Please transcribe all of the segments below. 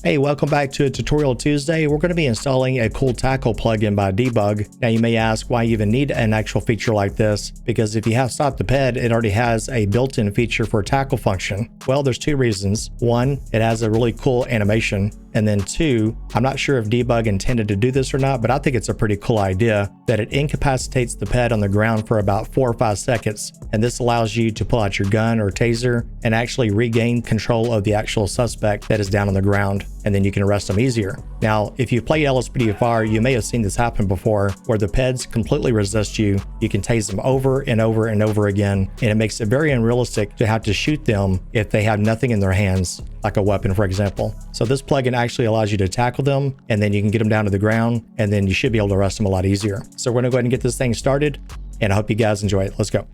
Hey, welcome back to a Tutorial Tuesday. We're going to be installing a cool tackle plugin by Debug. Now you may ask why you even need an actual feature like this, because if you have Stop the Ped, it already has a built-in feature for tackle function. Well, there's two reasons. One, it has a really cool animation. And then two, I'm not sure if Debug intended to do this or not, but I think it's a pretty cool idea that it incapacitates the ped on the ground for about 4 or 5 seconds. And this allows you to pull out your gun or taser and actually regain control of the actual suspect that is down on the ground. And then you can arrest them easier. Now, if you've played LSPDFR, you may have seen this happen before, where the peds completely resist you. You can tase them over and over and over again, and it makes it very unrealistic to have to shoot them if they have nothing in their hands, like a weapon, for example. So this plugin actually allows you to tackle them, and then you can get them down to the ground, and then you should be able to arrest them a lot easier. So we're gonna go ahead and get this thing started, and I hope you guys enjoy it. Let's go.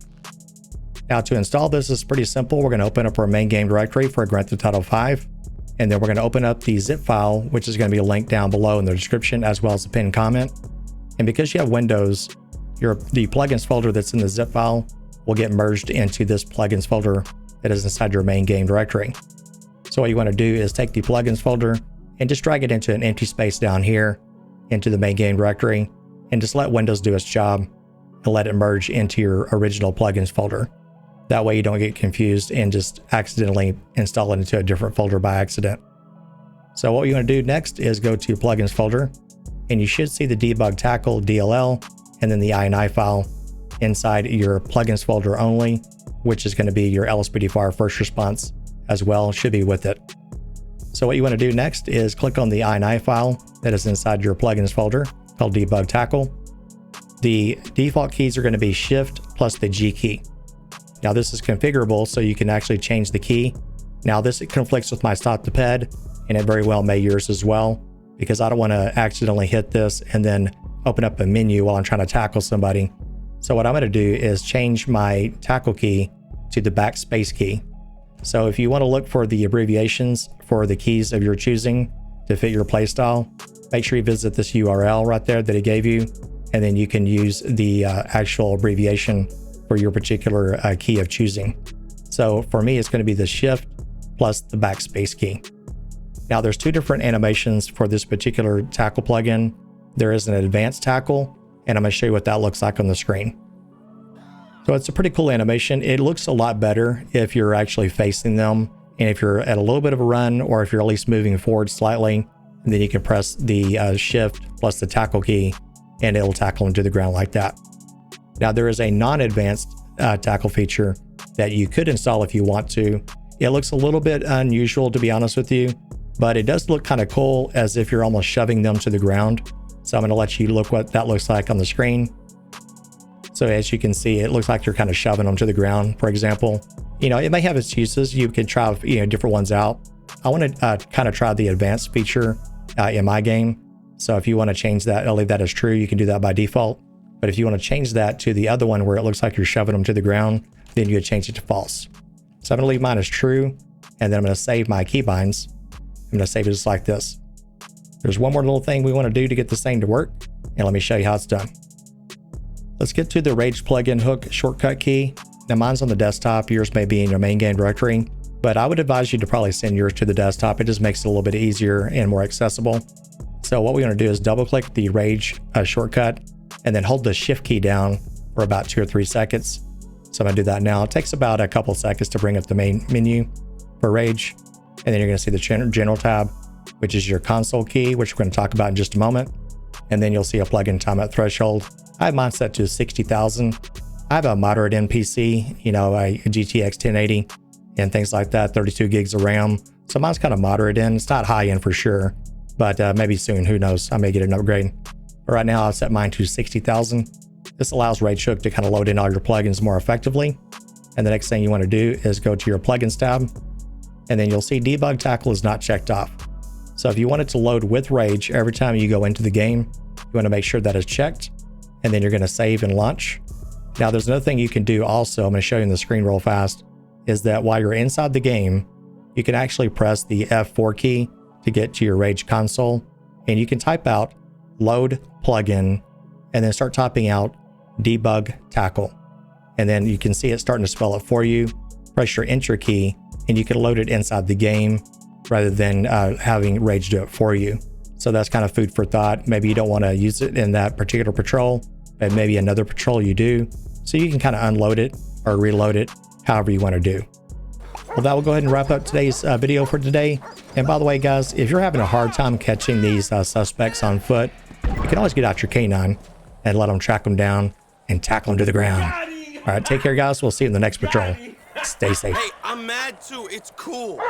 Now, to install this is pretty simple. We're gonna open up our main game directory for Grand Theft Auto 5. And then we're going to open up the zip file, which is going to be linked down below in the description, as well as the pinned comment. And because you have Windows, the plugins folder that's in the zip file will get merged into this plugins folder that is inside your main game directory. So what you want to do is take the plugins folder and just drag it into an empty space down here into the main game directory, and just let Windows do its job and let it merge into your original plugins folder. That way you don't get confused and just accidentally install it into a different folder by accident. So what you want to do next is go to plugins folder, and you should see the debug tackle DLL and then the INI file inside your plugins folder only, which is going to be your LSPDFR first response as well, should be with it. So what you want to do next is click on the INI file that is inside your plugins folder called debug tackle. The default keys are going to be Shift plus the G key. Now this is configurable, so you can actually change the key. Now this conflicts with my Stop the Ped, and it very well may yours as well, because I don't want to accidentally hit this and then open up a menu while I'm trying to tackle somebody. So what I'm going to do is change my tackle key to the backspace key. So if you want to look for the abbreviations for the keys of your choosing to fit your playstyle, make sure you visit this URL right there that it gave you, and then you can use the actual abbreviation for your particular key of choosing. So for me, it's going to be the Shift plus the backspace key. Now there's two different animations for this particular tackle plugin. There is an advanced tackle, and I'm going to show you what that looks like on the screen. So it's a pretty cool animation. It looks a lot better if you're actually facing them, and if you're at a little bit of a run, or if you're at least moving forward slightly, and then you can press the Shift plus the tackle key, and it'll tackle them to the ground like that. Now there is a non-advanced tackle feature that you could install if you want to. It looks a little bit unusual, to be honest with you, but it does look kind of cool, as if you're almost shoving them to the ground. So I'm going to let you look what that looks like on the screen. So as you can see, it looks like you're kind of shoving them to the ground, for example. You know, it may have its uses. You can try, different ones out. I want to kind of try the advanced feature in my game. So if you want to change that, I'll leave that as true. You can do that by default. But if you want to change that to the other one where it looks like you're shoving them to the ground, then you would change it to false. So I'm going to leave mine as true, and then I'm going to save my keybinds. I'm going to save it just like this. There's one more little thing we want to do to get this thing to work, and let me show you how it's done. Let's get to the Rage plugin hook shortcut key. Now mine's on the desktop, yours may be in your main game directory, but I would advise you to probably send yours to the desktop. It just makes it a little bit easier and more accessible. So what we want to do is double click the Rage shortcut, and then hold the Shift key down for about 2 or 3 seconds. So I'm gonna do that now. It takes about a couple seconds to bring up the main menu for Rage. And then you're gonna see the general tab, which is your console key, which we're gonna talk about in just a moment. And then you'll see a plugin timeout threshold. I have mine set to 60,000. I have a moderate NPC, a GTX 1080 and things like that, 32 gigs of RAM. So mine's kind of moderate in. It's not high end for sure, but maybe soon, who knows? I may get an upgrade. But right now I've set mine to 60,000. This allows RageHook to kind of load in all your plugins more effectively. And the next thing you want to do is go to your plugins tab, and then you'll see debug tackle is not checked off. So if you want it to load with Rage every time you go into the game, you want to make sure that is checked, and then you're going to save and launch. Now there's another thing you can do also, I'm going to show you on the screen real fast, is that while you're inside the game, you can actually press the F4 key to get to your Rage console, and you can type out load plugin, and then start typing out debug tackle. And then you can see it starting to spell it for you. Press your enter key, and you can load it inside the game. rather than having Rage do it for you. So that's kind of food for thought. Maybe you don't want to use it in that particular patrol, but maybe another patrol you do. So you can kind of unload it or reload it, however you want to do. Well, that will go ahead and wrap up today's video for today. And by the way, guys, if you're having a hard time catching these suspects on foot, you can always get out your canine and let them track them down and tackle them to the ground. All right, take care, guys. We'll see you in the next patrol. Stay safe. Hey, I'm mad too. It's cool.